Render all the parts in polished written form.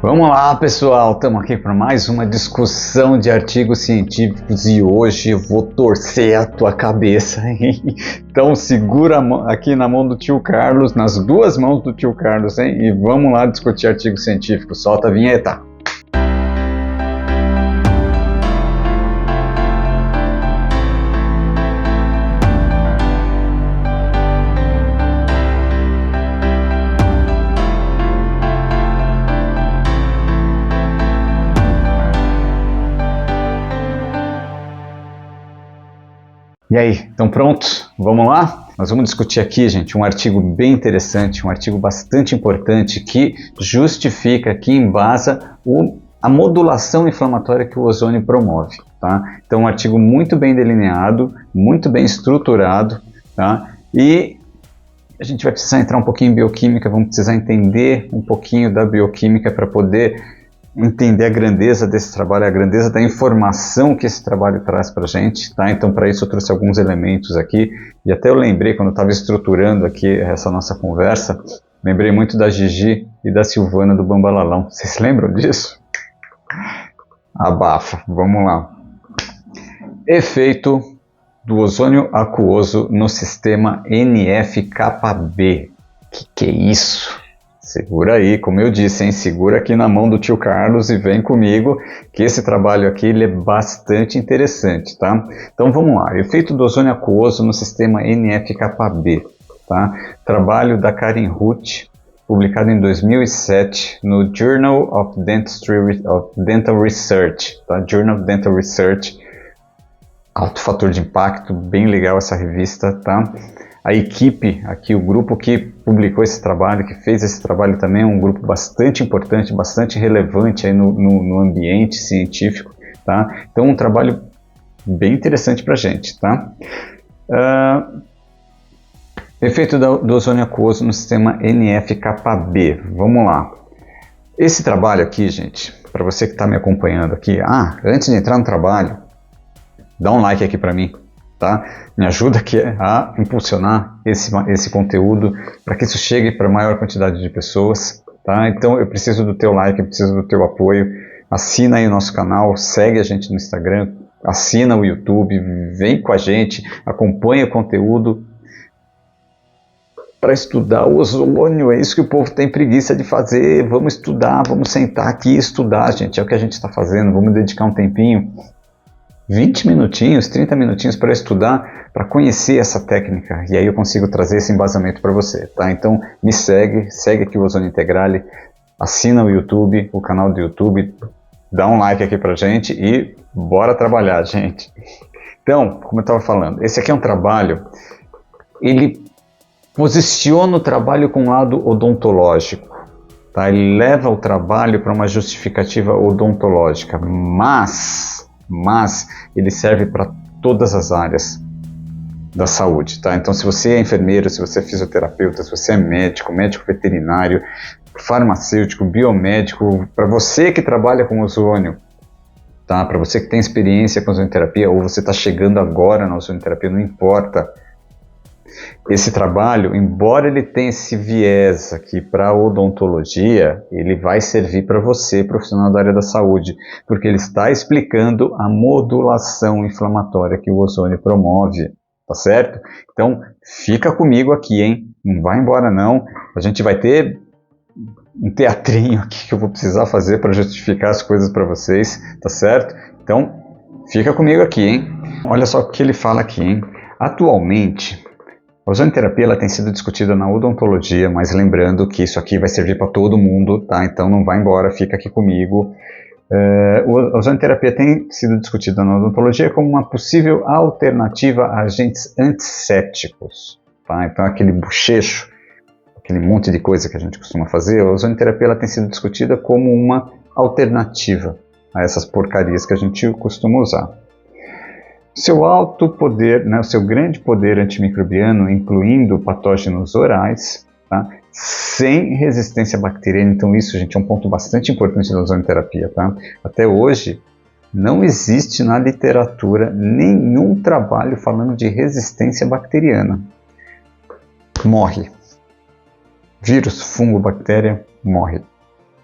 Vamos lá, pessoal, estamos aqui para mais uma discussão de artigos científicos e hoje eu vou torcer a tua cabeça, hein? Então segura aqui na mão do tio Carlos, nas duas mãos do tio Carlos, hein? E vamos lá discutir artigo científico. Solta a vinheta! E aí, estão prontos? Vamos lá? Nós vamos discutir aqui, gente, um artigo bem interessante, um artigo bastante importante que justifica, que embasa a modulação inflamatória que o ozônio promove, tá? Então, um artigo muito bem delineado, muito bem estruturado, tá? E a gente vai precisar entrar um pouquinho em bioquímica, vamos precisar entender um pouquinho da bioquímica para poder entender a grandeza desse trabalho, a grandeza da informação que esse trabalho traz para a gente, tá? Então, para isso eu trouxe alguns elementos aqui, e até eu lembrei, quando eu estava estruturando aqui essa nossa conversa, lembrei muito da Gigi e da Silvana do Bambalalão. Vocês lembram disso? Abafa, vamos lá. Efeito do ozônio aquoso no sistema NF-κB. Que é isso? Segura aí, como eu disse, hein? Segura aqui na mão do tio Carlos e vem comigo, que esse trabalho aqui ele é bastante interessante, tá? Então vamos lá, efeito do ozônio aquoso no sistema NF-κB, tá? Trabalho da Karen Ruth, publicado em 2007 no Journal of Dental Research, tá? Journal of Dental Research, alto fator de impacto, bem legal essa revista, tá? A equipe aqui, o grupo que publicou esse trabalho, que fez esse trabalho também, é um grupo bastante importante, bastante relevante aí no ambiente científico, tá? Então, um trabalho bem interessante para a gente, tá? Efeito do ozônio aquoso no sistema NF-κB. Vamos lá. Esse trabalho aqui, gente, para você que está me acompanhando aqui, antes de entrar no trabalho, dá um like aqui para mim. Tá? Me ajuda aqui a impulsionar esse conteúdo para que isso chegue para a maior quantidade de pessoas, tá? Então eu preciso do teu like, eu preciso do teu apoio. Assina aí o nosso canal, segue a gente no Instagram, assina o YouTube, vem com a gente, acompanha o conteúdo para estudar o ozônio. É isso que o povo tem preguiça de fazer. Vamos estudar, vamos sentar aqui e estudar, gente. É o que a gente está fazendo, vamos dedicar um tempinho. 20 minutinhos, 30 minutinhos para estudar, para conhecer essa técnica, e aí eu consigo trazer esse embasamento para você, tá? Então me segue aqui o Ozônio Integrale, assina o YouTube, o canal do YouTube, dá um like aqui pra gente e bora trabalhar, gente. Então, como eu estava falando, esse aqui é um trabalho, ele posiciona o trabalho com um lado odontológico, tá? Ele leva o trabalho para uma justificativa odontológica, mas ele serve para todas as áreas da saúde, tá? Então, se você é enfermeiro, se você é fisioterapeuta, se você é médico veterinário, farmacêutico, biomédico, para você que trabalha com ozônio, tá? Para você que tem experiência com ozonioterapia ou você está chegando agora na ozonioterapia, não importa. Esse trabalho, embora ele tenha esse viés aqui para a odontologia, ele vai servir para você, profissional da área da saúde, porque ele está explicando a modulação inflamatória que o ozônio promove, tá certo? Então, fica comigo aqui, hein? Não vai embora não, a gente vai ter um teatrinho aqui que eu vou precisar fazer para justificar as coisas para vocês, tá certo? Então, fica comigo aqui, hein? Olha só o que ele fala aqui, hein? Atualmente, a ozonioterapia ela tem sido discutida na odontologia, mas lembrando que isso aqui vai servir para todo mundo, tá? Então não vai embora, fica aqui comigo. A ozonioterapia tem sido discutida na odontologia como uma possível alternativa a agentes antissépticos, tá? Então aquele bochecho, aquele monte de coisa que a gente costuma fazer, a ozonioterapia ela tem sido discutida como uma alternativa a essas porcarias que a gente costuma usar. Seu alto poder, né, o seu grande poder antimicrobiano, incluindo patógenos orais, tá, sem resistência bacteriana. Então isso, gente, é um ponto bastante importante da ozonioterapia, tá? Até hoje, não existe na literatura nenhum trabalho falando de resistência bacteriana. Morre. Vírus, fungo, bactéria, morre.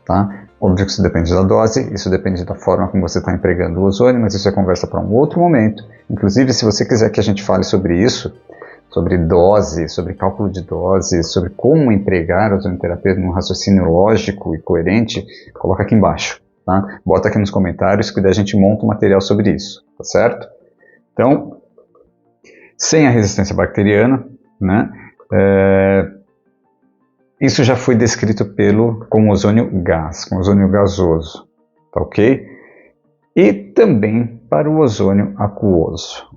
Tá? Óbvio que isso depende da dose, isso depende da forma como você está empregando o ozônio, mas isso é conversa para um outro momento. Inclusive, se você quiser que a gente fale sobre isso, sobre dose, sobre cálculo de dose, sobre como empregar a ozonioterapia num raciocínio lógico e coerente, coloca aqui embaixo, tá? Bota aqui nos comentários que daí a gente monta um material sobre isso, tá certo? Então, sem a resistência bacteriana, né, isso já foi descrito com ozônio gás, com ozônio gasoso, tá ok? E também para o ozônio aquoso.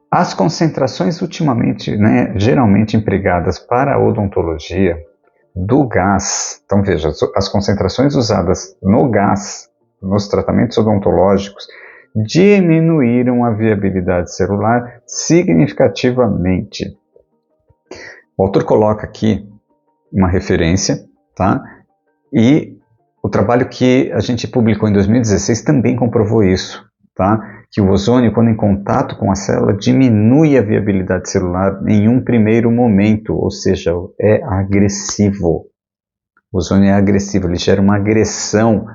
As concentrações ultimamente, né, geralmente empregadas para a odontologia do gás, então veja, as concentrações usadas no gás, nos tratamentos odontológicos, diminuíram a viabilidade celular significativamente. O autor coloca aqui uma referência, tá? E o trabalho que a gente publicou em 2016 também comprovou isso, tá? Que o ozônio, quando em contato com a célula, diminui a viabilidade celular em um primeiro momento, ou seja, é agressivo. O ozônio é agressivo, ele gera uma agressão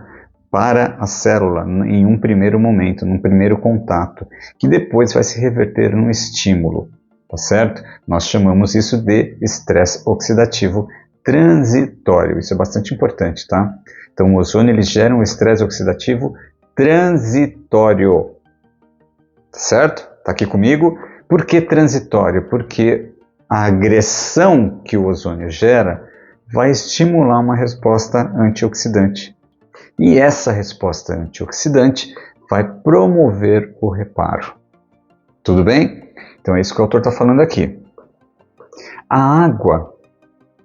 para a célula em um primeiro momento, num primeiro contato, que depois vai se reverter num estímulo, tá certo? Nós chamamos isso de estresse oxidativo transitório, isso é bastante importante, tá? Então o ozônio ele gera um estresse oxidativo transitório, tá certo? Tá aqui comigo? Por que transitório? Porque a agressão que o ozônio gera vai estimular uma resposta antioxidante. E essa resposta antioxidante vai promover o reparo. Tudo bem? Então é isso que o autor está falando aqui. A água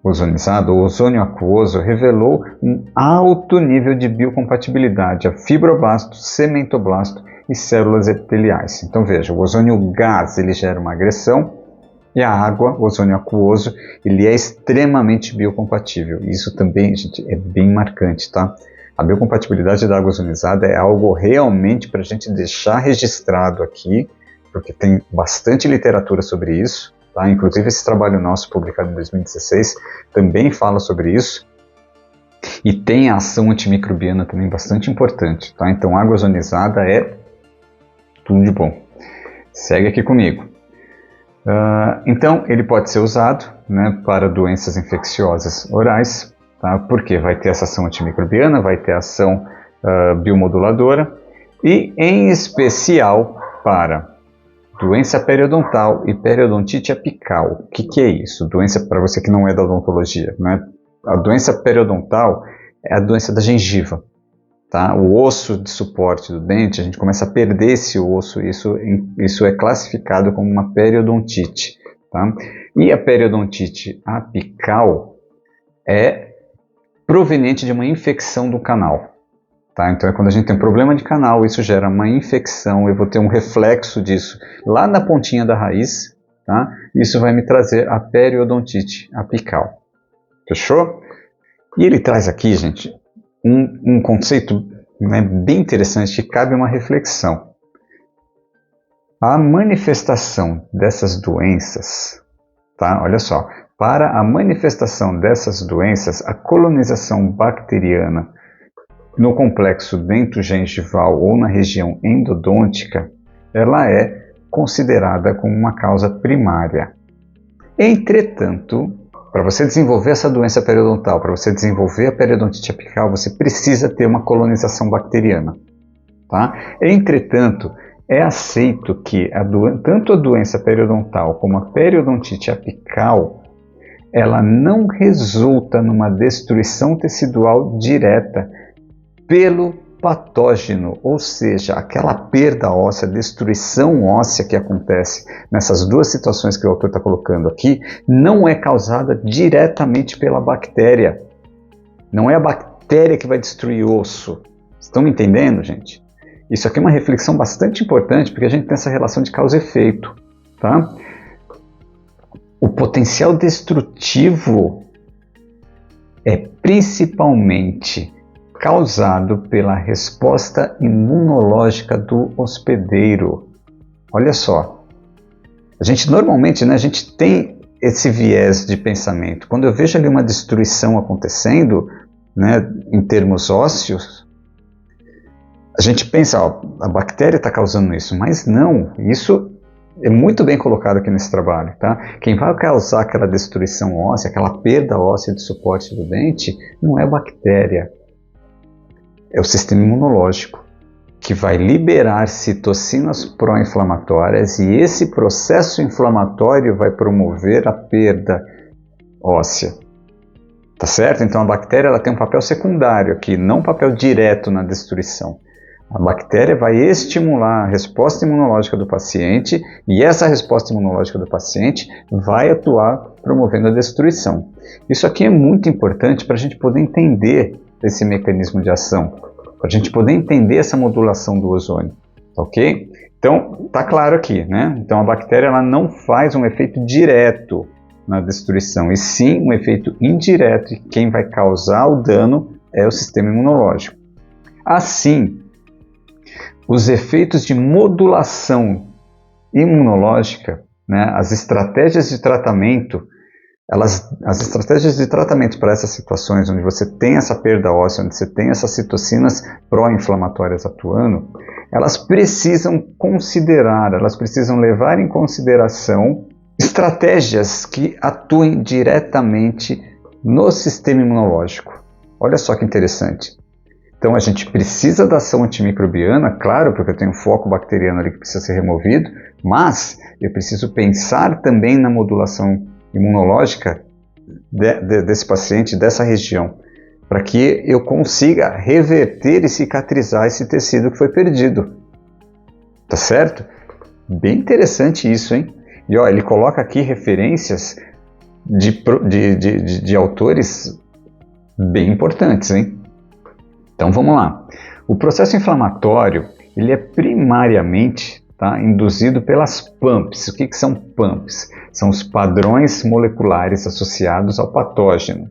ozonizada, o ozônio aquoso, revelou um alto nível de biocompatibilidade a fibroblasto, cementoblasto e células epiteliais. Então veja, o ozônio gás ele gera uma agressão e a água, o ozônio aquoso, ele é extremamente biocompatível. Isso também, gente, é bem marcante, tá? A biocompatibilidade da água ozonizada é algo realmente para a gente deixar registrado aqui, porque tem bastante literatura sobre isso, tá? Inclusive esse trabalho nosso, publicado em 2016, também fala sobre isso. E tem a ação antimicrobiana também bastante importante, tá? Então água ozonizada é tudo de bom. Segue aqui comigo. Então ele pode ser usado, né, para doenças infecciosas orais, tá? Porque vai ter essa ação antimicrobiana, vai ter ação biomoduladora e em especial para doença periodontal e periodontite apical. O que é isso? Doença, para você que não é da odontologia, né? A doença periodontal é a doença da gengiva, tá? O osso de suporte do dente, a gente começa a perder esse osso, isso é classificado como uma periodontite, tá? E a periodontite apical é proveniente de uma infecção do canal. Tá? Então é quando a gente tem um problema de canal, isso gera uma infecção, eu vou ter um reflexo disso lá na pontinha da raiz, tá? Isso vai me trazer a periodontite apical. Fechou? E ele traz aqui, gente, um conceito, né, bem interessante, que cabe uma reflexão. A manifestação dessas doenças, tá? Olha só, para a manifestação dessas doenças, a colonização bacteriana no complexo dentogengival ou na região endodôntica, ela é considerada como uma causa primária. Entretanto, para você desenvolver essa doença periodontal, para você desenvolver a periodontite apical, você precisa ter uma colonização bacteriana, tá? Entretanto, é aceito que tanto a doença periodontal como a periodontite apical, ela não resulta numa destruição tecidual direta pelo patógeno, ou seja, aquela perda óssea, destruição óssea que acontece nessas duas situações que o autor está colocando aqui, não é causada diretamente pela bactéria. Não é a bactéria que vai destruir o osso. Estão me entendendo, gente? Isso aqui é uma reflexão bastante importante, porque a gente tem essa relação de causa e efeito, tá? O potencial destrutivo é principalmente causado pela resposta imunológica do hospedeiro. Olha só, a gente normalmente, né, a gente tem esse viés de pensamento. Quando eu vejo ali uma destruição acontecendo, né, em termos ósseos, a gente pensa, ó, a bactéria está causando isso, mas não, isso é muito bem colocado aqui nesse trabalho, tá? Quem vai causar aquela destruição óssea, aquela perda óssea de suporte do dente, não é a bactéria, é o sistema imunológico, que vai liberar citocinas pró-inflamatórias e esse processo inflamatório vai promover a perda óssea. Tá certo? Então a bactéria ela tem um papel secundário aqui, não um papel direto na destruição. A bactéria vai estimular a resposta imunológica do paciente e essa resposta imunológica do paciente vai atuar promovendo a destruição. Isso aqui é muito importante para a gente poder entender esse mecanismo de ação, para a gente poder entender essa modulação do ozônio, ok? Então, tá claro aqui, né? Então a bactéria ela não faz um efeito direto na destruição, e sim um efeito indireto, e quem vai causar o dano é o sistema imunológico. Assim, os efeitos de modulação imunológica, né, as estratégias de tratamento, as estratégias de tratamento para essas situações onde você tem essa perda óssea, onde você tem essas citocinas pró-inflamatórias atuando, elas precisam considerar, elas precisam levar em consideração estratégias que atuem diretamente no sistema imunológico. Olha só que interessante. Então a gente precisa da ação antimicrobiana, claro, porque eu tenho um foco bacteriano ali que precisa ser removido, mas eu preciso pensar também na modulação imunológica desse paciente, dessa região, para que eu consiga reverter e cicatrizar esse tecido que foi perdido. Tá certo? Bem interessante isso, hein? E ó, ele coloca aqui referências de autores bem importantes, hein? Então vamos lá. O processo inflamatório ele é primariamente induzido pelas PAMPs. O que são PAMPs? São os padrões moleculares associados ao patógeno,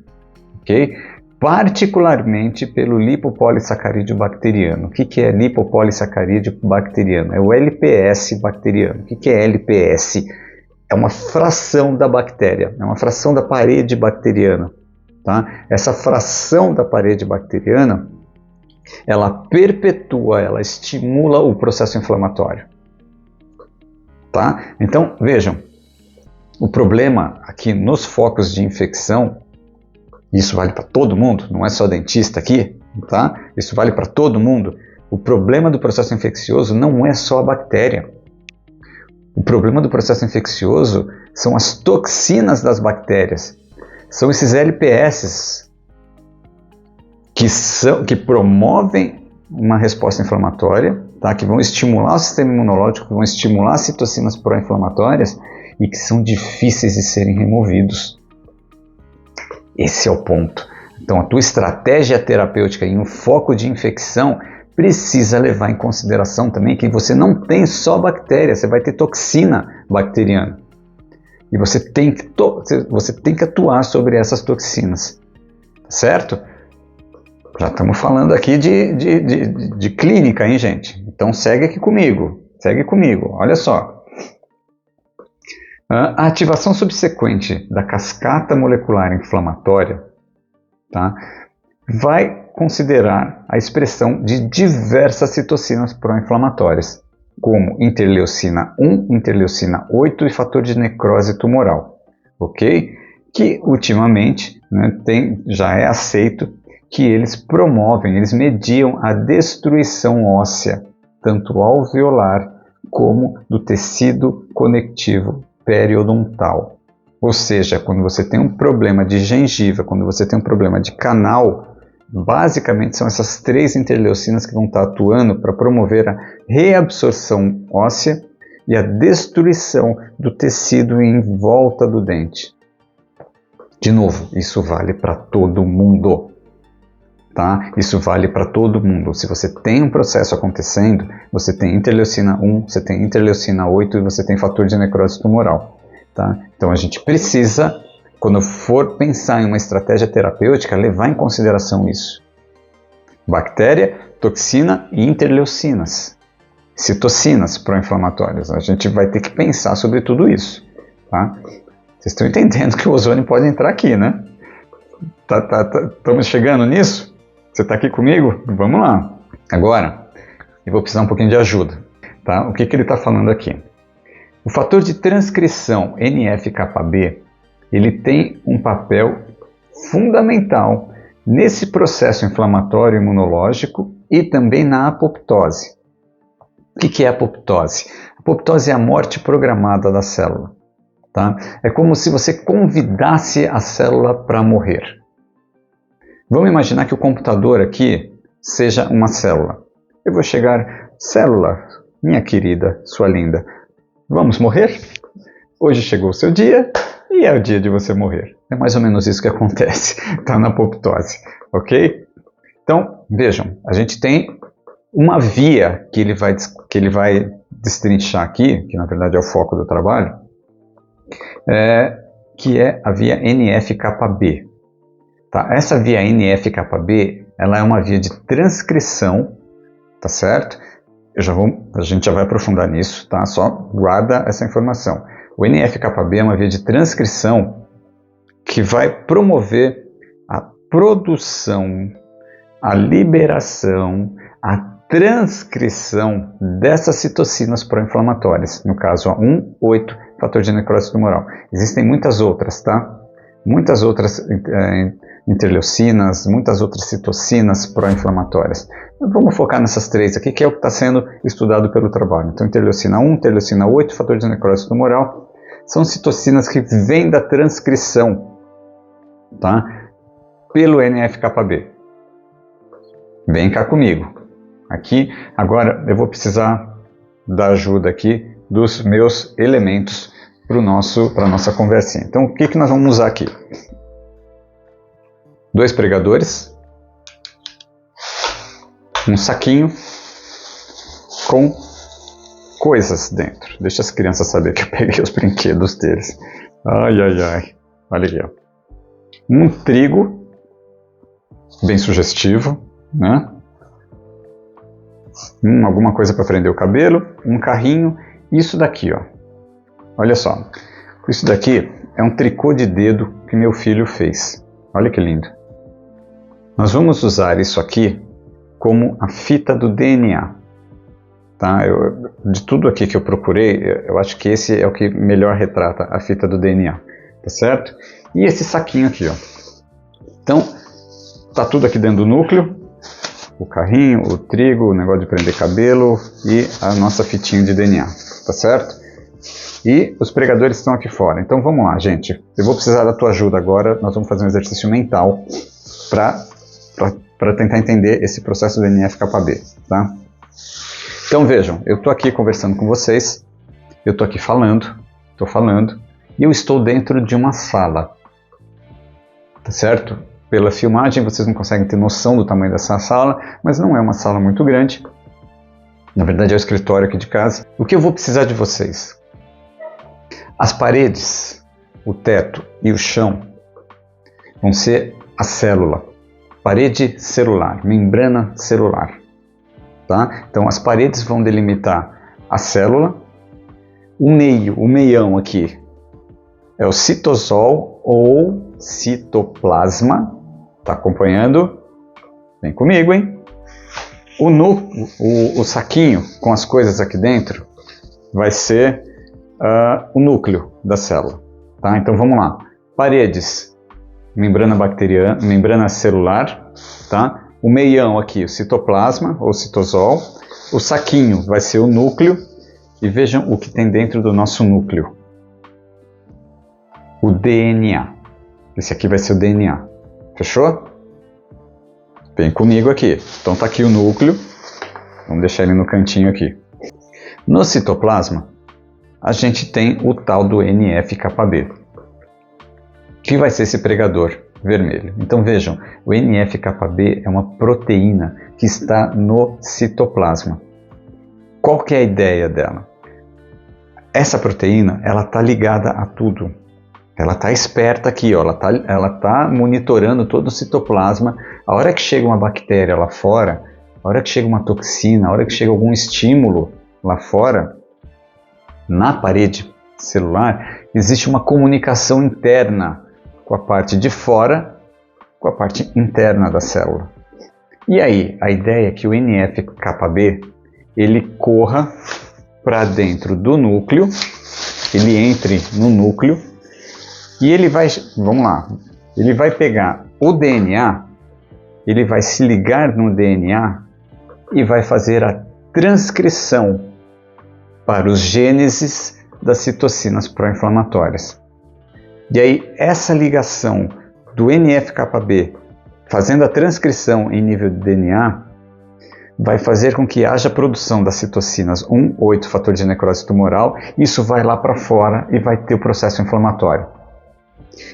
ok? Particularmente pelo lipopolissacarídeo bacteriano. O que é lipopolissacarídeo bacteriano? É o LPS bacteriano. O que é LPS? É uma fração da bactéria, é uma fração da parede bacteriana. Tá? Essa fração da parede bacteriana, ela perpetua, ela estimula o processo inflamatório. Tá? Então, vejam, o problema aqui nos focos de infecção, isso vale para todo mundo, não é só dentista aqui, tá? Isso vale para todo mundo. O problema do processo infeccioso não é só a bactéria. O problema do processo infeccioso são as toxinas das bactérias. São esses LPS que promovem uma resposta inflamatória, tá? Que vão estimular o sistema imunológico, que vão estimular as citocinas pró-inflamatórias e que são difíceis de serem removidos. Esse é o ponto. Então, a tua estratégia terapêutica em um foco de infecção precisa levar em consideração também que você não tem só bactéria, você vai ter toxina bacteriana. E você tem que atuar sobre essas toxinas. Certo? Já estamos falando aqui de clínica, hein, gente? Então segue aqui comigo. Segue comigo. Olha só. A ativação subsequente da cascata molecular inflamatória, tá, vai considerar a expressão de diversas citocinas pró-inflamatórias, como interleucina 1, interleucina 8 e fator de necrose tumoral, ok? Que ultimamente, né, já é aceito que eles promovem, eles mediam a destruição óssea, tanto alveolar como do tecido conectivo periodontal. Ou seja, quando você tem um problema de gengiva, quando você tem um problema de canal, basicamente são essas três interleucinas que vão estar atuando para promover a reabsorção óssea e a destruição do tecido em volta do dente. De novo, isso vale para todo mundo. Tá? Isso vale para todo mundo. Se você tem um processo acontecendo, você tem interleucina 1, você tem interleucina 8 e você tem fator de necrose tumoral. Tá? Então a gente precisa, quando for pensar em uma estratégia terapêutica, levar em consideração isso. Bactéria, toxina e interleucinas. Citocinas pró-inflamatórias. A gente vai ter que pensar sobre tudo isso. Tá? Vocês estão entendendo que o ozônio pode entrar aqui, né? Estamos chegando nisso? Você está aqui comigo? Vamos lá. Agora, eu vou precisar um pouquinho de ajuda. Tá? O que ele está falando aqui? O fator de transcrição NF-κB, ele tem um papel fundamental nesse processo inflamatório imunológico e também na apoptose. O que é apoptose? A apoptose é a morte programada da célula. Tá? É como se você convidasse a célula para morrer. Vamos imaginar que o computador aqui seja uma célula. Eu vou chegar, célula, minha querida, sua linda, vamos morrer? Hoje chegou o seu dia e é o dia de você morrer. É mais ou menos isso que acontece, tá, na apoptose, ok? Então, vejam, a gente tem uma via que ele vai destrinchar aqui, que na verdade é o foco do trabalho, que é a via NF-κB. Tá? Essa via NF-κB, ela é uma via de transcrição, tá certo? A gente já vai aprofundar nisso, tá? Só guarda essa informação. O NF-κB é uma via de transcrição que vai promover a produção, a liberação, a transcrição dessas citocinas pró-inflamatórias, no caso a 1,8, fator de necrose tumoral. Existem muitas outras, tá? Muitas outras interleucinas, muitas outras citocinas pró-inflamatórias. Vamos focar nessas três aqui, que é o que está sendo estudado pelo trabalho. Então, interleucina 1, interleucina 8, fator de necrose tumoral, são citocinas que vêm da transcrição, tá? Pelo NF-κB. Vem cá comigo. Aqui, agora eu vou precisar da ajuda aqui dos meus elementos para a nossa conversinha. Então, o que nós vamos usar aqui? 2 pregadores, um saquinho com coisas dentro. Deixa as crianças saberem que eu peguei os brinquedos deles. Ai, ai, ai. Olha aqui, ó. Um trigo, bem sugestivo, né? Alguma coisa para prender o cabelo, um carrinho, isso daqui, ó. Olha só, isso daqui é um tricô de dedo que meu filho fez. Olha que lindo. Nós vamos usar isso aqui como a fita do DNA. Tá? De tudo aqui que eu procurei, eu acho que esse é o que melhor retrata a fita do DNA. Tá certo? E esse saquinho aqui, ó. Então, tá tudo aqui dentro do núcleo. O carrinho, o trigo, o negócio de prender cabelo e a nossa fitinha de DNA, tá certo? E os pregadores estão aqui fora. Então vamos lá, gente. Eu vou precisar da tua ajuda agora. Nós vamos fazer um exercício mental para tentar entender esse processo do NF-κB, tá? Então vejam, eu estou aqui conversando com vocês, eu estou aqui falando, e eu estou dentro de uma sala, tá certo? Pela filmagem vocês não conseguem ter noção do tamanho dessa sala, mas não é uma sala muito grande. Na verdade é o escritório aqui de casa. O que eu vou precisar de vocês? As paredes, o teto e o chão vão ser a célula. Parede celular, membrana celular. Tá? Então as paredes vão delimitar a célula. O meião aqui é o citosol ou citoplasma. Tá acompanhando? Vem comigo, hein? O saquinho com as coisas aqui dentro vai ser o núcleo da célula. Tá? Então vamos lá. Paredes, membrana bacteriana, membrana celular. Tá? O meião aqui, o citoplasma ou citosol. O saquinho vai ser o núcleo. E vejam o que tem dentro do nosso núcleo. O DNA. Esse aqui vai ser o DNA. Fechou? Vem comigo aqui. Então tá aqui o núcleo. Vamos deixar ele no cantinho aqui. No citoplasma, a gente tem o tal do NF-κB, que vai ser esse pregador vermelho. Então vejam, o NF-κB é uma proteína que está no citoplasma. Qual que é a ideia dela? Essa proteína, ela está ligada a tudo. Ela está esperta aqui, ó, ela tá monitorando todo o citoplasma. A hora que chega uma bactéria lá fora, a hora que chega uma toxina, a hora que chega algum estímulo lá fora, na parede celular, existe uma comunicação interna com a parte de fora, com a parte interna da célula. E aí, a ideia é que o NF-κB ele corra para dentro do núcleo, ele entre no núcleo e ele vai, vamos lá, ele vai pegar o DNA, ele vai se ligar no DNA e vai fazer a transcrição para os genes das citocinas pró-inflamatórias. E aí, essa ligação do NF-κB fazendo a transcrição em nível de DNA vai fazer com que haja produção das citocinas 1, 8, fator de necrose tumoral. Isso vai lá para fora e vai ter o processo inflamatório.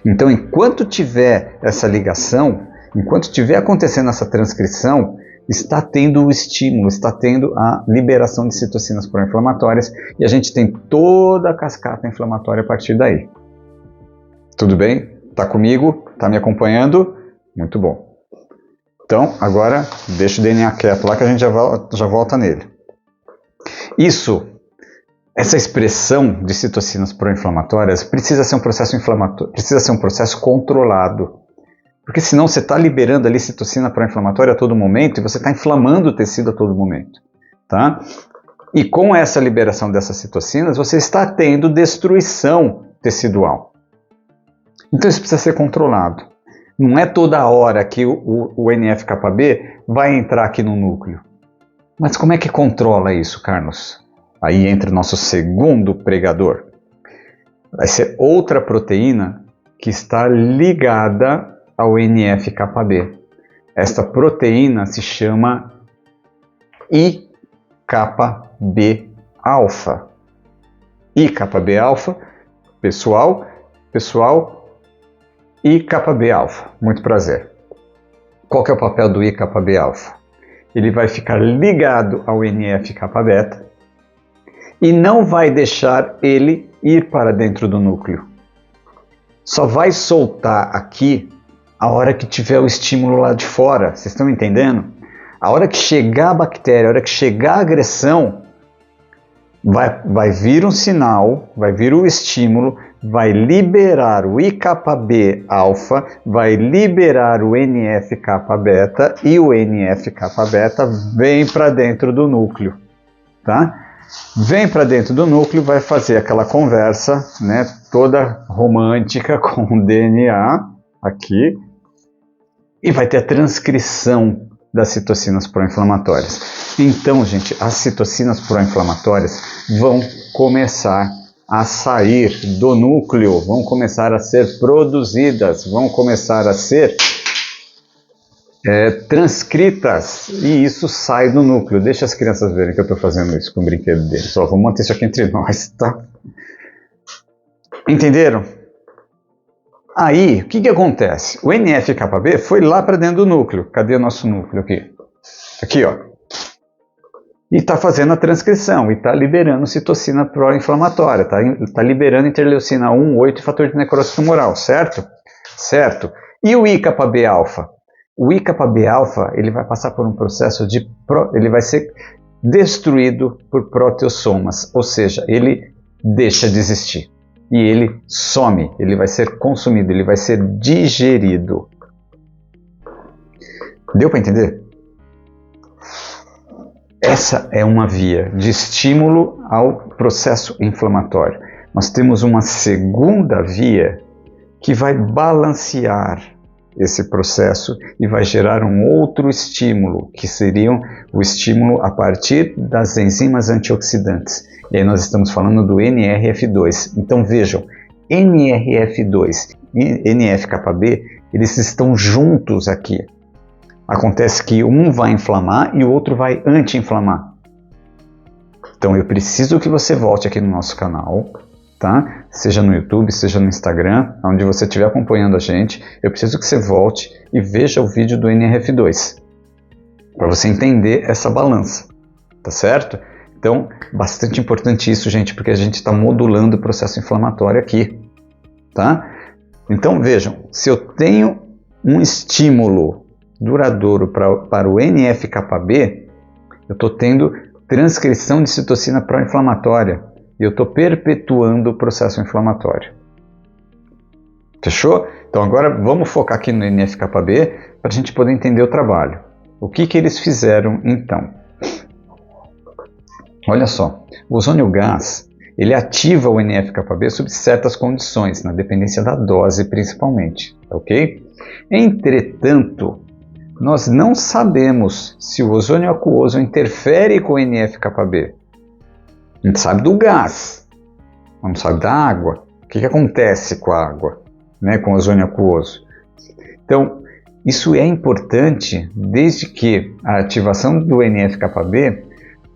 Então, enquanto tiver essa ligação, enquanto tiver acontecendo essa transcrição, está tendo o estímulo, está tendo a liberação de citocinas pró-inflamatórias e a gente tem toda a cascata inflamatória a partir daí. Tudo bem? Está comigo? Está me acompanhando? Muito bom. Então, agora deixa o DNA quieto lá que a gente já volta nele. Essa expressão de citocinas pró-inflamatórias precisa ser um processo inflamatório, precisa ser um processo controlado. Porque senão você está liberando ali citocina pró-inflamatória a todo momento e você está inflamando o tecido a todo momento. Tá? E com essa liberação dessas citocinas, você está tendo destruição tecidual. Então isso precisa ser controlado. Não é toda hora que o NF-κB vai entrar aqui no núcleo. Mas como é que controla isso, Carlos? Aí entra o nosso segundo pregador. Vai ser outra proteína que está ligada ao NF-κB. Esta proteína se chama IκB-alfa. IκB-alfa, pessoal, IκB-alfa, muito prazer. Qual que é o papel do IκB-alfa? Ele vai ficar ligado ao NF-κB e não vai deixar ele ir para dentro do núcleo. Só vai soltar aqui a hora que tiver o estímulo lá de fora. Vocês estão entendendo? A hora que chegar a bactéria, a hora que chegar a agressão, vai vir um sinal, vai vir o estímulo, vai liberar o IκB-alfa, vai liberar o NF-κB e o NF-κB vem para dentro do núcleo, tá? Vem para dentro do núcleo, vai fazer aquela conversa, né, toda romântica com o DNA aqui e vai ter a transcrição das citocinas pró-inflamatórias. Então, gente, as citocinas pró-inflamatórias vão começar a sair do núcleo, vão começar a ser produzidas, vão começar a ser transcritas, e isso sai do núcleo. Deixa as crianças verem que eu estou fazendo isso com o brinquedo deles. Só vamos manter isso aqui entre nós, tá? Entenderam? Aí, o que acontece? O NF-κB foi lá para dentro do núcleo. Cadê o nosso núcleo aqui? Aqui, ó. E está fazendo a transcrição, e está liberando citocina pró-inflamatória, está liberando interleucina 1, 8 e fator de necrose tumoral, certo? Certo. E o IκB-alfa? O IκB-alfa, ele vai passar por um processo ele vai ser destruído por proteossomas, ou seja, ele deixa de existir. E ele some, ele vai ser consumido, ele vai ser digerido. Deu para entender? Essa é uma via de estímulo ao processo inflamatório. Nós temos uma segunda via que vai balancear esse processo e vai gerar um outro estímulo, que seria o estímulo a partir das enzimas antioxidantes. E aí nós estamos falando do NRF2. Então vejam, NRF2 e NF-κB, eles estão juntos aqui. Acontece que um vai inflamar e o outro vai anti-inflamar. Então eu preciso que você volte aqui no nosso canal, tá? Seja no YouTube, seja no Instagram, onde você estiver acompanhando a gente, eu preciso que você volte e veja o vídeo do NRF2, para você entender essa balança, tá certo? Então, bastante importante isso, gente, porque a gente está modulando o processo inflamatório aqui, tá? Então, vejam, se eu tenho um estímulo duradouro para o NF-κB, eu estou tendo transcrição de citocina pró-inflamatória e eu estou perpetuando o processo inflamatório. Fechou? Então agora vamos focar aqui no NF-κB para a gente poder entender o trabalho. O que eles fizeram então? Olha só, o ozônio gás, ele ativa o NF-κB sob certas condições, na dependência da dose principalmente, ok? Entretanto, nós não sabemos se o ozônio aquoso interfere com o NF-κB. A gente sabe do gás, mas não sabe da água. O que acontece com a água, né, com o ozônio aquoso? Então, isso é importante desde que a ativação do NF-κB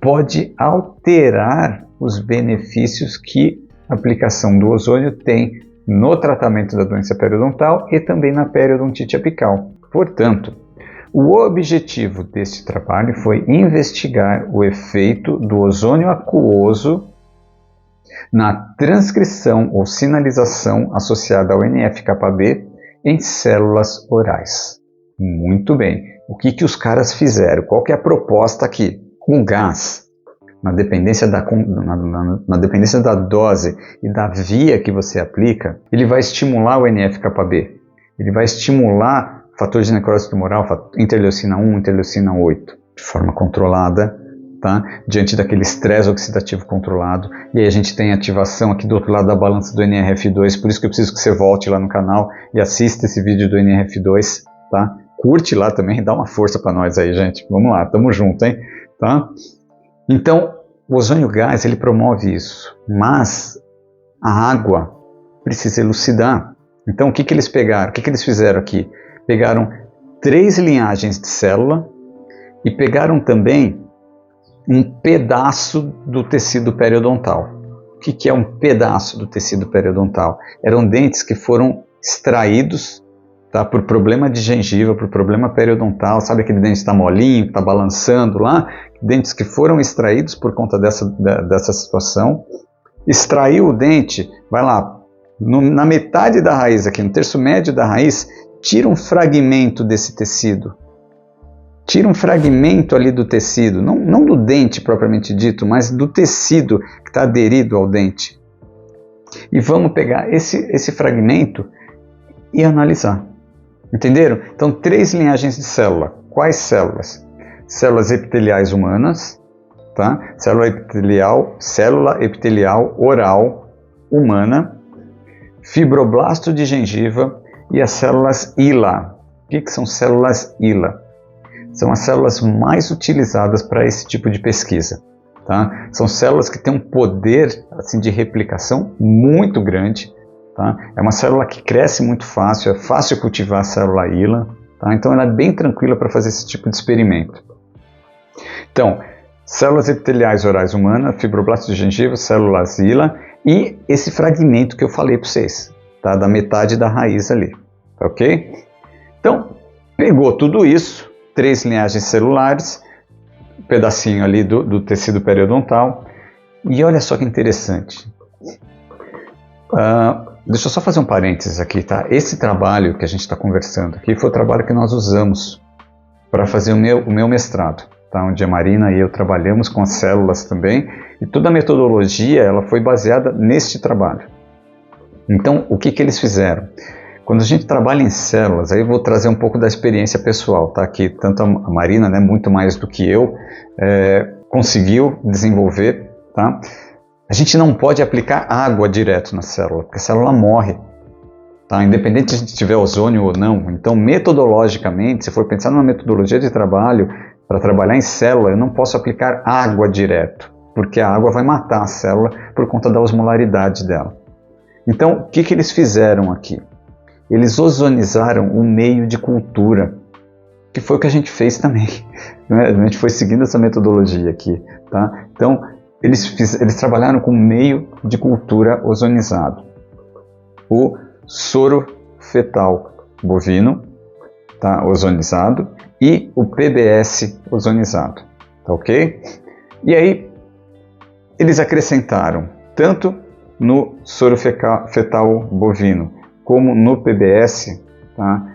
pode alterar os benefícios que a aplicação do ozônio tem no tratamento da doença periodontal e também na periodontite apical. Portanto, o objetivo deste trabalho foi investigar o efeito do ozônio aquoso na transcrição ou sinalização associada ao NF-κB em células orais. Muito bem. O que os caras fizeram? Qual que é a proposta aqui? Com gás, na dependência da dose e da via que você aplica, ele vai estimular o NF-κB. Ele vai estimular fator de necrose tumoral, interleucina 1, interleucina 8, de forma controlada, tá? Diante daquele estresse oxidativo controlado. E aí a gente tem ativação aqui do outro lado da balança do NRF2, por isso que eu preciso que você volte lá no canal e assista esse vídeo do NRF2, tá? Curte lá também, dá uma força para nós aí, gente. Vamos lá, tamo junto, hein? Tá? Então, o ozônio gás, ele promove isso, mas a água precisa elucidar. Então, o que eles pegaram? O que eles fizeram aqui? Pegaram 3 linhagens de célula e pegaram também um pedaço do tecido periodontal. O que é um pedaço do tecido periodontal? Eram dentes que foram extraídos, tá, por problema de gengiva, por problema periodontal. Sabe aquele dente que está molinho, que está balançando lá? Dentes que foram extraídos por conta dessa situação. Extraiu o dente, vai lá, na metade da raiz aqui, no terço médio da raiz, tira um fragmento desse tecido. Tira um fragmento ali do tecido, não do dente propriamente dito, mas do tecido que está aderido ao dente. E vamos pegar esse fragmento e analisar. Entenderam? Então, 3 linhagens de célula. Quais células? Células epiteliais humanas, tá? Célula epitelial oral humana, fibroblasto de gengiva e as células HeLa. O que são células HeLa? São as células mais utilizadas para esse tipo de pesquisa. Tá? São células que têm um poder assim, de replicação muito grande. Tá? É uma célula que cresce muito fácil, é fácil cultivar a célula HeLa. Tá? Então ela é bem tranquila para fazer esse tipo de experimento. Então, células epiteliais orais humanas, fibroblasto de gengiva, células HeLa e esse fragmento que eu falei para vocês, tá? Da metade da raiz ali. Tá, ok? Então, pegou tudo isso, 3 linhagens celulares, um pedacinho ali do tecido periodontal. E olha só que interessante. Deixa eu só fazer um parênteses aqui, tá? Esse trabalho que a gente está conversando aqui foi o trabalho que nós usamos para fazer o meu mestrado, tá? Onde a Marina e eu trabalhamos com as células também. E toda a metodologia ela foi baseada neste trabalho. Então, o que eles fizeram? Quando a gente trabalha em células, aí eu vou trazer um pouco da experiência pessoal, tá? Que tanto a Marina, né, muito mais do que eu, conseguiu desenvolver, tá? A gente não pode aplicar água direto na célula, porque a célula morre, tá? Independente se a gente tiver ozônio ou não. Então, metodologicamente, se for pensar numa metodologia de trabalho, para trabalhar em célula, eu não posso aplicar água direto, porque a água vai matar a célula por conta da osmolaridade dela. Então, o que eles fizeram aqui? Eles ozonizaram o meio de cultura, que foi o que a gente fez também. Né? A gente foi seguindo essa metodologia aqui. Tá? Então, eles trabalharam com meio de cultura ozonizado. O soro fetal bovino, tá? Ozonizado, e o PBS ozonizado. Tá, ok? E aí, eles acrescentaram, tanto no soro fetal bovino, como no PBS, tá?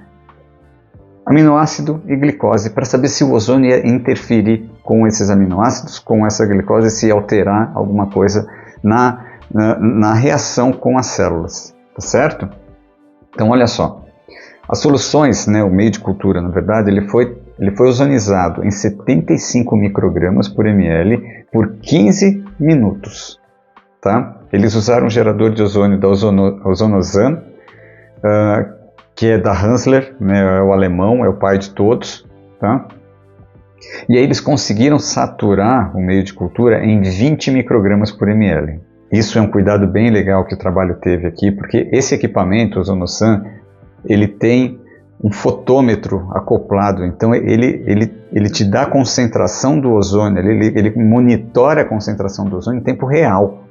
Aminoácido e glicose, para saber se o ozônio ia interferir com esses aminoácidos, com essa glicose, se alterar alguma coisa na reação com as células, tá certo? Então olha só, as soluções, né, o meio de cultura, na verdade, ele foi ozonizado em 75 microgramas por ml por 15 minutos. Tá? Eles usaram um gerador de ozônio da Ozonosan, que é da Hansler, né, é o alemão, é o pai de todos. Tá? E aí eles conseguiram saturar o meio de cultura em 20 microgramas por ml. Isso é um cuidado bem legal que o trabalho teve aqui, porque esse equipamento, o Ozonosan, ele tem um fotômetro acoplado, então ele te dá a concentração do ozônio, ele monitora a concentração do ozônio em tempo real.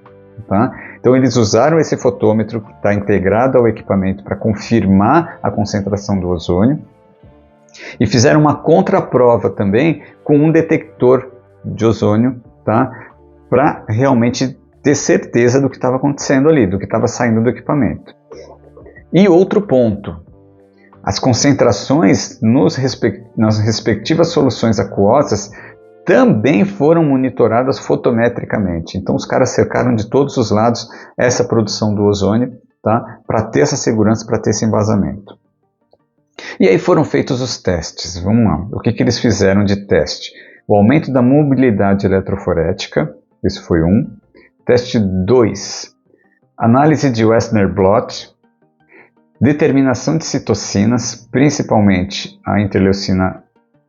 Tá? Então eles usaram esse fotômetro que está integrado ao equipamento para confirmar a concentração do ozônio e fizeram uma contraprova também com um detector de ozônio, tá? Para realmente ter certeza do que estava acontecendo ali, do que estava saindo do equipamento. E outro ponto, as concentrações nas respectivas soluções aquosas também foram monitoradas fotometricamente. Então os caras cercaram de todos os lados essa produção do ozônio, tá? Para ter essa segurança, para ter esse embasamento. E aí foram feitos os testes. Vamos lá. O que eles fizeram de teste? O aumento da mobilidade eletroforética, isso foi um. Teste 2, análise de Westner blot, determinação de citocinas, principalmente a interleucina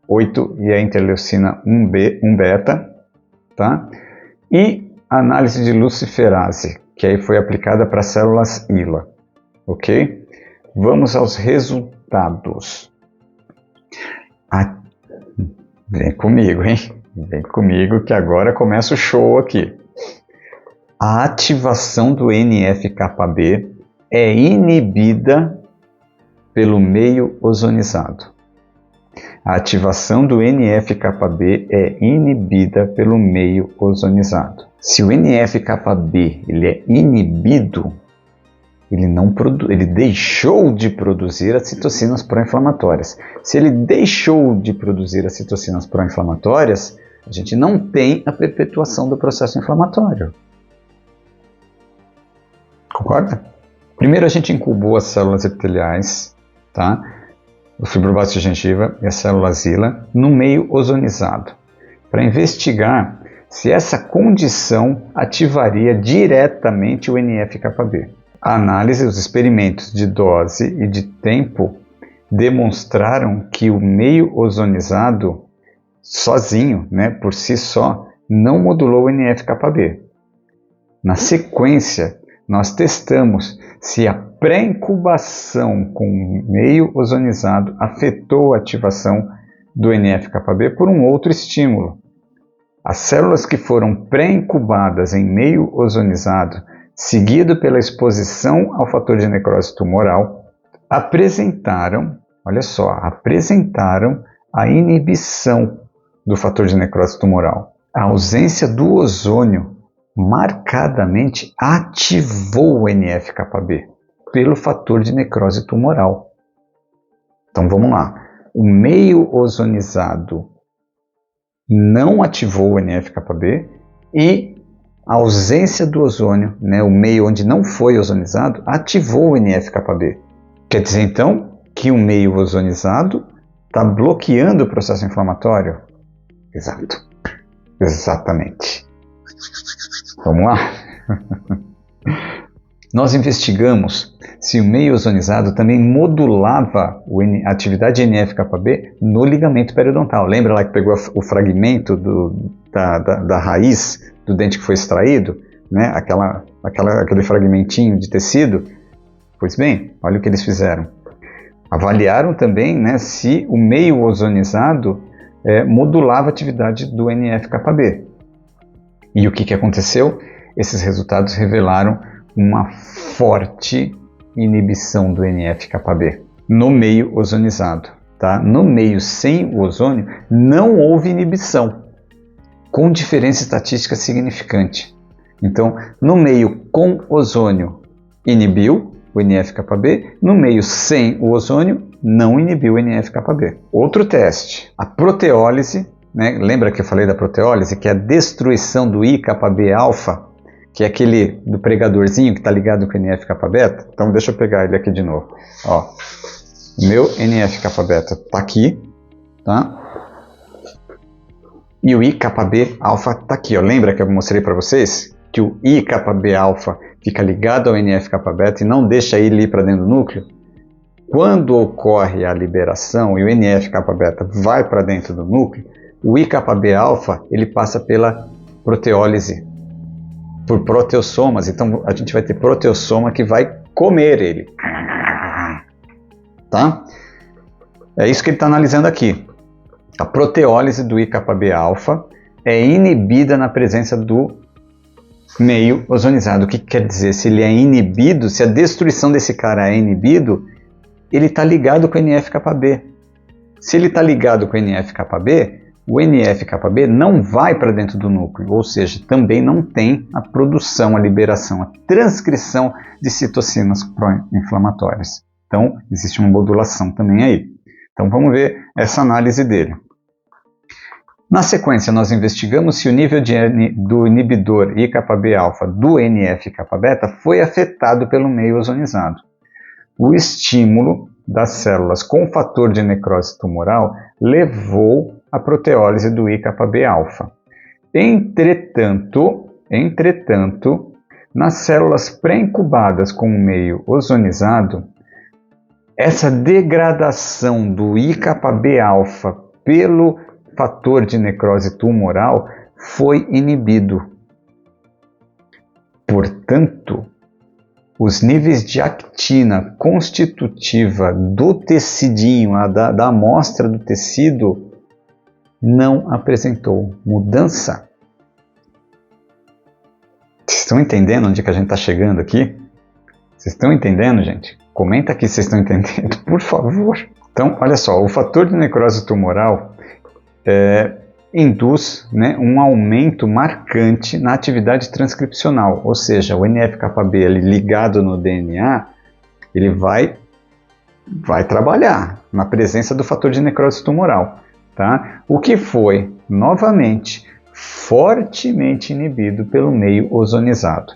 8 e a interleucina 1-beta, tá? E análise de luciferase, que aí foi aplicada para células HeLa, ok? Vamos aos resultados. Vem comigo, hein? Vem comigo que agora começa o show aqui. A ativação do NF-κB é inibida pelo meio ozonizado. A ativação do NF-κB é inibida pelo meio ozonizado. Se o NF-κB ele é inibido, ele deixou de produzir as citocinas pró-inflamatórias. Se ele deixou de produzir as citocinas pró-inflamatórias, a gente não tem a perpetuação do processo inflamatório. Concorda? Primeiro a gente incubou as células epiteliais, tá? O fibroblasto de gengiva e as células HeLa no meio ozonizado, para investigar se essa condição ativaria diretamente o NF-κB. A análise, os experimentos de dose e de tempo demonstraram que o meio ozonizado sozinho, né, por si só, não modulou o NF-κB. Na sequência, nós testamos se a pré-incubação com meio ozonizado afetou a ativação do NF-κB por um outro estímulo. As células que foram pré-incubadas em meio ozonizado, seguido pela exposição ao fator de necrose tumoral, apresentaram a inibição do fator de necrose tumoral. A ausência do ozônio marcadamente ativou o NF-κB pelo fator de necrose tumoral. Então vamos lá. O meio ozonizado não ativou o NF-κB e a ausência do ozônio, né, o meio onde não foi ozonizado, ativou o NF-κB. Quer dizer então que o meio ozonizado está bloqueando o processo inflamatório? Exato. Exatamente. Vamos lá? Nós investigamos se o meio ozonizado também modulava a atividade de NF-κB no ligamento periodontal. Lembra lá que pegou o fragmento da raiz do dente que foi extraído? Né? Aquele fragmentinho de tecido? Pois bem, olha o que eles fizeram. Avaliaram também, né, se o meio ozonizado modulava a atividade do NF-κB. E o que aconteceu? Esses resultados revelaram uma forte inibição do NF-κB no meio ozonizado. Tá? No meio sem o ozônio, não houve inibição, com diferença estatística significante. Então, no meio com ozônio, inibiu o NF-κB, no meio sem o ozônio, não inibiu o NF-κB. Outro teste, a proteólise, né? Lembra que eu falei da proteólise, que é a destruição do IΚB-alfa? que é aquele do pregadorzinho que está ligado com o NF-kappa-beta. Então deixa eu pegar ele aqui de novo. Ó, o meu NF-kappa-beta está aqui, tá? E o I-kappa-B-alfa está aqui, ó. Lembra que eu mostrei para vocês que o I-kappa-B-alfa fica ligado ao NF-kappa-beta e não deixa ele ir para dentro do núcleo? Quando ocorre a liberação e o NF-kappa-beta vai para dentro do núcleo, o I-kappa-B-alfa ele passa pela proteólise, por proteossomas. Então a gente vai ter proteossoma que vai comer ele. Tá? É isso que ele está analisando aqui. A proteólise do I-kappa-B-alfa é inibida na presença do meio ozonizado. O que quer dizer? Se ele é inibido, se a destruição desse cara é inibido, ele está ligado com o NF-kappa-B. Se ele está ligado com o NF-kappa-B, o NF-kappa-B não vai para dentro do núcleo, ou seja, também não tem a produção, a liberação, a transcrição de citocinas pró-inflamatórias. Então, existe uma modulação também aí. Então, vamos ver essa análise dele. Na sequência, nós investigamos se o nível do inibidor I-kappa-B-alfa do NF-kappa-beta foi afetado pelo meio ozonizado. O estímulo das células com fator de necrose tumoral levou à proteólise do I-kappa-B-alfa. Entretanto, nas células pré-incubadas com o meio ozonizado, essa degradação do I-kappa-B-alfa pelo fator de necrose tumoral foi inibido. Portanto, os níveis de actina constitutiva do tecidinho, da amostra do tecido, não apresentou mudança. Vocês estão entendendo onde que a gente está chegando aqui? Vocês estão entendendo, gente? Comenta aqui se vocês estão entendendo, por favor. Então, olha só, o fator de necrose tumoral induz, né, um aumento marcante na atividade transcripcional, ou seja, o NF-kappa-B ligado no DNA, ele vai trabalhar na presença do fator de necrose tumoral, tá? O que foi, novamente, fortemente inibido pelo meio ozonizado.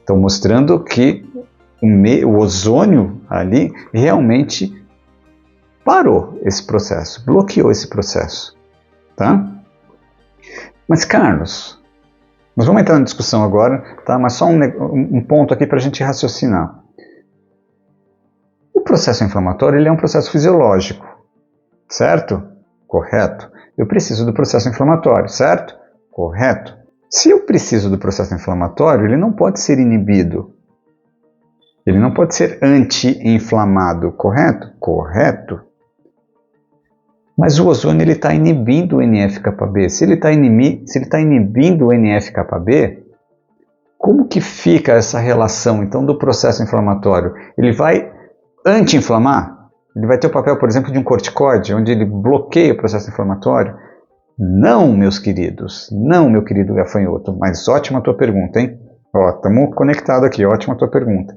Então, mostrando que o ozônio ali realmente parou esse processo, bloqueou esse processo. Tá? Mas, Carlos, nós vamos entrar na discussão agora, tá? Mas só um ponto aqui para a gente raciocinar. O processo inflamatório ele é um processo fisiológico, certo? Correto. Eu preciso do processo inflamatório, certo? Correto. Se eu preciso do processo inflamatório, ele não pode ser inibido. Ele não pode ser anti-inflamado, correto? Correto. Mas o ozônio está inibindo o NF-kappa-B. Se ele está inibindo o NF-kappa-B, como que fica essa relação, então, do processo inflamatório? Ele vai anti-inflamar? Ele vai ter o papel, por exemplo, de um corticoide, onde ele bloqueia o processo inflamatório? Não, meus queridos. Não, meu querido gafanhoto. Mas ótima a tua pergunta, hein? Ó, estamos conectados aqui. Ótima a tua pergunta.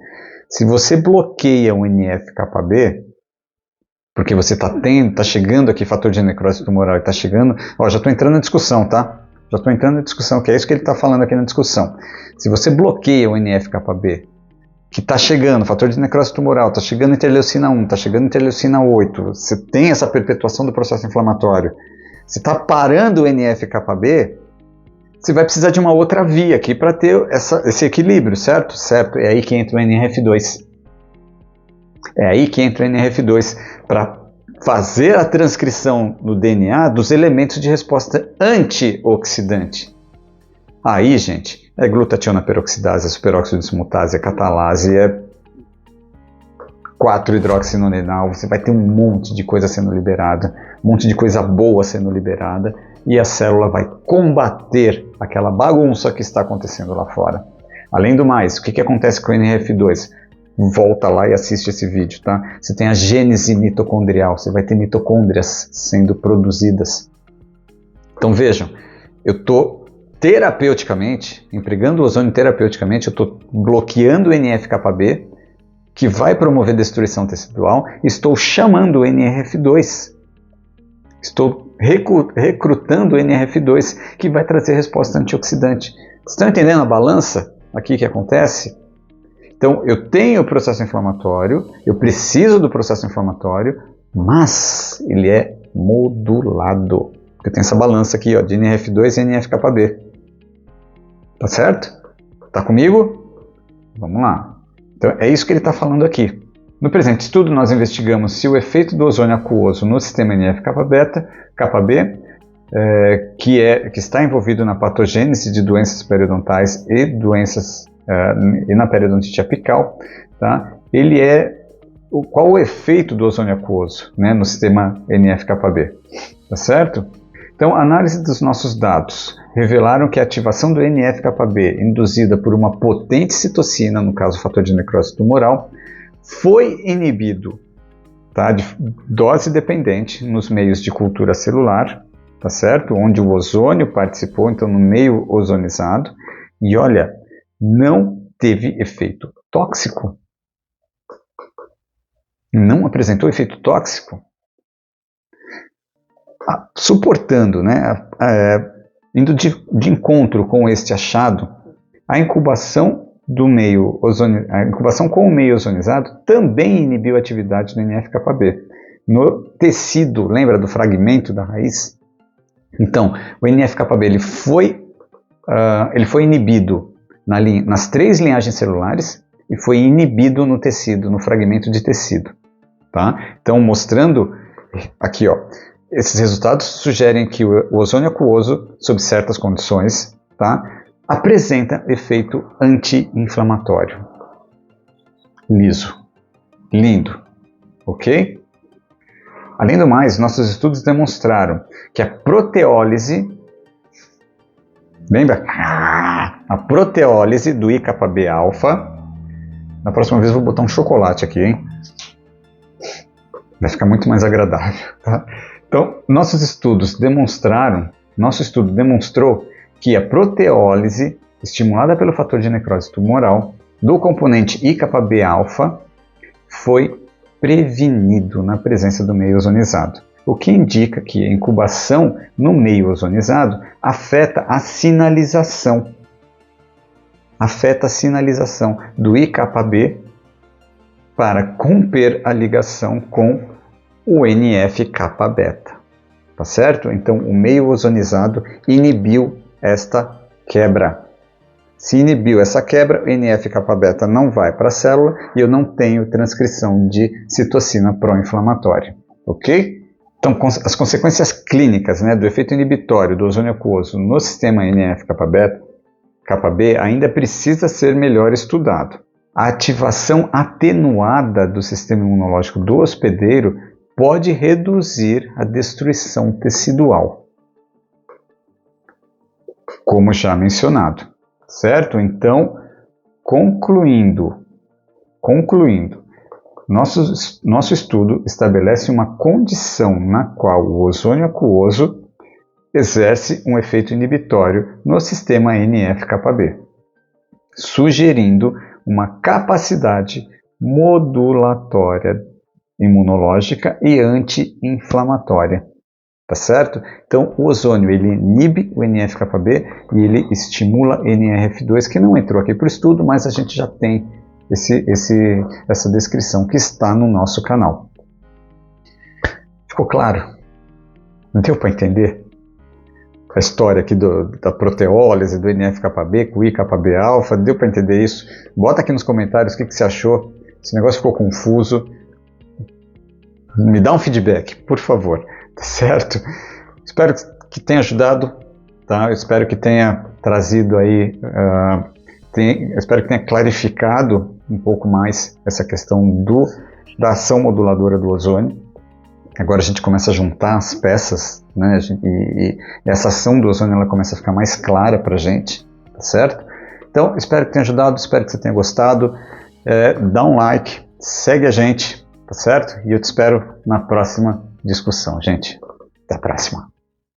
Se você bloqueia o NF-kappa-B, porque você tá chegando aqui, fator de necrose tumoral, está chegando... Ó, já estou entrando na discussão, tá? Já estou entrando na discussão, que é isso que ele está falando aqui na discussão. Se você bloqueia o NF-kappa-B, que está chegando, fator de necrose tumoral, está chegando interleucina 1, está chegando interleucina 8, você tem essa perpetuação do processo inflamatório, você está parando o NF-kappa-B, você vai precisar de uma outra via aqui para ter esse equilíbrio, certo? Certo, é aí que entra o NRF2. É aí que entra o NRF2 para fazer a transcrição no DNA dos elementos de resposta antioxidante. Aí, gente, é glutationa peroxidase, é superóxido dismutase, é catalase, é 4-hidroxinonenal, você vai ter um monte de coisa sendo liberada, um monte de coisa boa sendo liberada, e a célula vai combater aquela bagunça que está acontecendo lá fora. Além do mais, o que acontece com o NRF2? Volta lá e assiste esse vídeo, tá? Você tem a gênese mitocondrial, você vai ter mitocôndrias sendo produzidas. Então vejam, eu estou terapeuticamente, empregando o ozônio terapeuticamente, eu estou bloqueando o NF-kappa-B, que vai promover destruição tecidual, e estou chamando o NRF2. Estou recrutando o NRF2, que vai trazer resposta antioxidante. Vocês estão entendendo a balança aqui que acontece? Então, eu tenho o processo inflamatório, eu preciso do processo inflamatório, mas ele é modulado. Eu tenho essa balança aqui, ó, de NRF2 e NF-κB. Tá certo? Tá comigo? Vamos lá. Então, é isso que ele está falando aqui. No presente estudo, nós investigamos se o efeito do ozônio aquoso no sistema NF-κB, que está envolvido na patogênese de doenças periodontais e na periodontite apical, tá? Qual o efeito do ozônio aquoso, né, no sistema NF-κB, tá certo? Então, a análise dos nossos dados revelaram que a ativação do NF-κB induzida por uma potente citocina, no caso o fator de necrose tumoral, foi inibido, tá, de dose dependente nos meios de cultura celular, tá certo? Onde o ozônio participou, então no meio ozonizado, e olha, não teve efeito tóxico. Não apresentou efeito tóxico. Suportando, né, indo de encontro com este achado, a incubação com o meio ozonizado também inibiu a atividade do NF-κB no tecido. Lembra do fragmento da raiz? Então, o NF-κB ele foi inibido nas 3 linhagens celulares e foi inibido no tecido, no fragmento de tecido. Tá? Então, mostrando aqui, ó, esses resultados sugerem que o ozônio aquoso, sob certas condições, tá, apresenta efeito anti-inflamatório. Liso. Lindo. Ok? Além do mais, nossos estudos demonstraram que a proteólise, lembra? A proteólise do IΚB-alfa, na próxima vez eu vou botar um chocolate aqui, hein? Vai ficar muito mais agradável, tá? Então, nosso estudo demonstrou que a proteólise, estimulada pelo fator de necrose tumoral, do componente IΚB-alfa, foi prevenido na presença do meio ozonizado, o que indica que a incubação no meio ozonizado afeta a sinalização do IΚB para romper a ligação com o NF-κB, tá certo? Então, o meio ozonizado inibiu esta quebra. Se inibiu essa quebra, o NF-κB não vai para a célula e eu não tenho transcrição de citocina pró-inflamatória, ok? Então, as consequências clínicas, né, do efeito inibitório do ozônio aquoso no sistema NF-κB ainda precisa ser melhor estudado. A ativação atenuada do sistema imunológico do hospedeiro pode reduzir a destruição tecidual, como já mencionado, certo? Então, concluindo, nosso estudo estabelece uma condição na qual o ozônio aquoso exerce um efeito inibitório no sistema NF-κB, sugerindo uma capacidade modulatória imunológica e anti-inflamatória, tá certo? Então, o ozônio ele inibe o NF-κB e ele estimula NRF2, que não entrou aqui para o estudo, mas a gente já tem essa descrição que está no nosso canal. Ficou claro? Não deu para entender a história aqui da proteólise, do NF-κB com o IΚB-alfa? Deu para entender isso? Bota aqui nos comentários o que você achou. Esse negócio ficou confuso. Me dá um feedback, por favor, tá certo? Espero que tenha ajudado, tá? Eu espero que tenha trazido aí, espero que tenha clarificado um pouco mais essa questão da ação moduladora do ozônio. Agora a gente começa a juntar as peças, né? E essa ação do ozônio ela começa a ficar mais clara pra gente, tá certo? Então, espero que tenha ajudado, espero que você tenha gostado. Dá um like, segue a gente, tá certo? E eu te espero na próxima discussão, gente. Até a próxima.